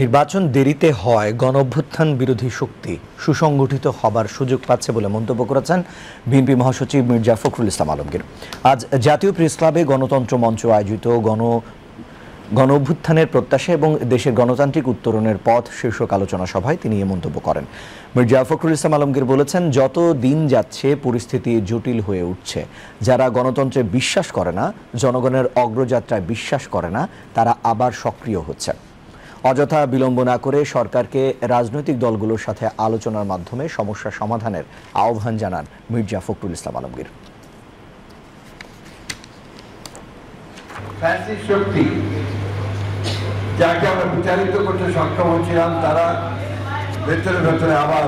নির্বাচন দেরিতে হয় গণঅভ্যুত্থান বিরোধী শক্তি সুসংগঠিত হবার সুযোগ পাচ্ছে বলে মন্তব্য করেছেন বিএনপি মহাসচিব মির্জা ফখরুল ইসলাম আলমগীর। আজ জাতীয় প্রেস ক্লাবে গণতন্ত্র মঞ্চ আয়োজিত গণঅভ্যুত্থানের প্রত্যাশা এবং দেশের গণতান্ত্রিক উত্তরণের পথ শীর্ষক আলোচনা সভায় তিনি এ মন্তব্য করেন। মির্জা ফখরুল ইসলাম আলমগীর বলেছেন, যত দিন যাচ্ছে পরিস্থিতি জটিল হয়ে উঠছে। যারা গণতন্ত্রে বিশ্বাস করে না, জনগণের অগ্রযাত্রায় বিশ্বাস করে না, তারা আবার সক্রিয় হচ্ছে। অযথা বিলম্ব না করে সরকারকে রাজনৈতিক দলগুলোর সাথে আলোচনার মাধ্যমে সমস্যা সমাধানের আহ্বান জানান মির্জা ফখরুল ইসলাম আলমগীর। শক্তি যাকে আমরা বিচারিত করতে সক্ষম হচ্ছিলাম, তারা ভেতরে ভেতরে আবার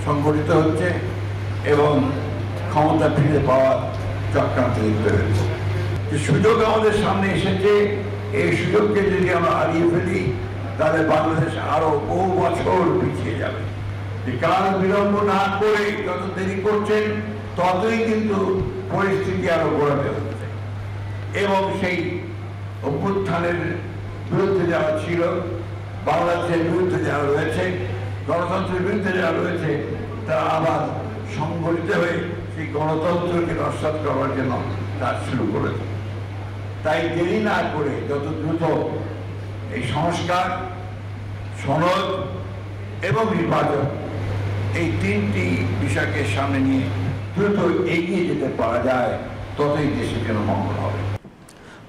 সংগঠিত হচ্ছে এবং ক্ষমতা ফিরে পাওয়ার চক্রান্ত লিপ্ত হচ্ছে। সুযোগ আমাদের সামনে এসেছে, এই সুযোগকে যদি আমরা হারিয়ে ফেলি তাহলে বাংলাদেশ আরো বহু বছর পিছিয়ে যাবে। কাল বিলম্ব না করে যত দেরি করছেন ততই কিন্তু পরিস্থিতি আরো গড়াতে হচ্ছে এবং সেই অভ্যুত্থানের বিরুদ্ধে যারা ছিল, বাংলাদেশের বিরুদ্ধে যারা রয়েছে, গণতন্ত্রের বিরুদ্ধে যারা রয়েছে, তারা আবার সংগঠিত হয়ে সেই গণতন্ত্রকে নস্যাৎ করার জন্য কাজ শুরু করেছে। তাই দেরি না করে যত দ্রুত এই সংস্কার, সনদ এবং নির্বাচন, এই তিনটি বিষয়কে সামনে নিয়ে দ্রুত এগিয়ে যেতে পারা যায়, ততই দেশের জন্য মঙ্গল হবে।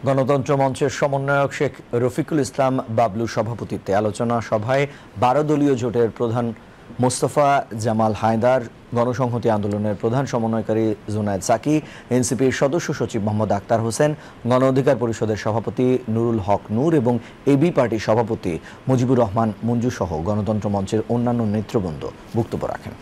গণতন্ত্র মঞ্চের সমন্বয়ক শেখ রফিকুল ইসলাম বাবলুর সভাপতিত্বে আলোচনা সভায় 12 দলীয় জোটের প্রধান মোস্তফা জামাল হায়দার, গণসংহতি আন্দোলনের প্রধান সমন্বয়কারী জুনায়েদ সাকি, এনসিপির সদস্য সচিব মোহাম্মদ আক্তার হোসেন, গণ অধিকার পরিষদের সভাপতি নুরুল হক নূর এবং এবি পার্টির সভাপতি মুজিবুর রহমান মঞ্জু সহ গণতন্ত্র মঞ্চের অন্যান্য নেতৃবৃন্দ বক্তব্য রাখেন।